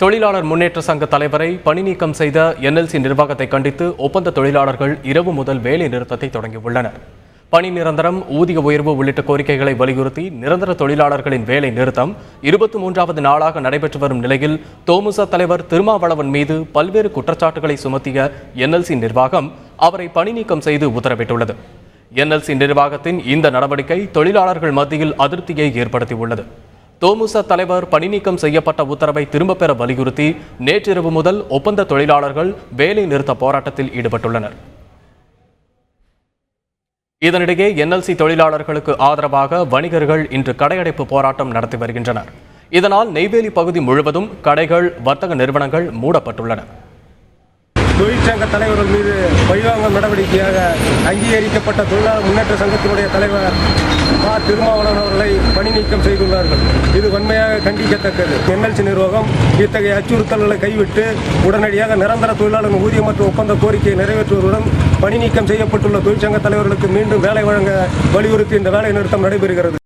தொழிலாளர் முன்னேற்ற சங்க தலைவரை பணி நீக்கம் செய்த என்எல்சி நிர்வாகத்தை கண்டித்து ஒப்பந்த தொழிலாளர்கள் இரவு முதல் வேலை நிறுத்தத்தை தொடங்கியுள்ளனர். பணி நிரந்தரம், ஊதிய உயர்வு உள்ளிட்ட கோரிக்கைகளை வலியுறுத்தி நிரந்தர தொழிலாளர்களின் வேலை நிறுத்தம் 23வது நாளாக நடைபெற்று வரும் நிலையில் தோமுச தலைவர் திருமாவளவன் மீது பல்வேறு குற்றச்சாட்டுகளை சுமத்திய என்எல்சி நிர்வாகம் அவரை பணி நீக்கம் செய்து உத்தரவிட்டுள்ளது. என்எல்சி நிர்வாகத்தின் இந்த நடவடிக்கை தொழிலாளர்கள் மத்தியில் அதிருப்தியை ஏற்படுத்தியுள்ளது. தோமுச தலைவர் பணி நீக்கம் செய்யப்பட்ட உத்தரவை திரும்பப் பெற வலியுறுத்தி நேற்றிரவு முதல் ஒப்பந்த தொழிலாளர்கள் வேலை நிறுத்த போராட்டத்தில் ஈடுபட்டுள்ளனர். இதனிடையே என்எல்சி தொழிலாளர்களுக்கு ஆதரவாக வணிகர்கள் இன்று கடையடைப்பு போராட்டம் நடத்தி வருகின்றனர். இதனால் நெய்வேலி பகுதி முழுவதும் கடைகள், வர்த்தக நிறுவனங்கள் மூடப்பட்டுள்ளன. தொழிற்சங்க தலைவர்கள் மீது பழிவாங்கும் நடவடிக்கையாக அங்கீகரிக்கப்பட்ட தொழிலாளர் முன்னேற்ற சங்கத்தினுடைய தலைவர் திருமாவளவன் அவர்களை பணி நீக்கம் செய்துள்ளார்கள். இது வன்மையாக கண்டிக்கத்தக்கது. என்எல்சி நிர்வாகம் இத்தகைய அச்சுறுத்தல்களை கைவிட்டு உடனடியாக நிரந்தர தொழிலாளர் ஊதியம் மற்றும் ஒப்பந்த கோரிக்கையை நிறைவேற்றுவதுடன் பணி நீக்கம் செய்யப்பட்டுள்ள தொழிற்சங்க தலைவர்களுக்கு மீண்டும் வேலை வழங்க வலியுறுத்தி இந்த வேலை நிறுத்தம் நடைபெறுகிறது.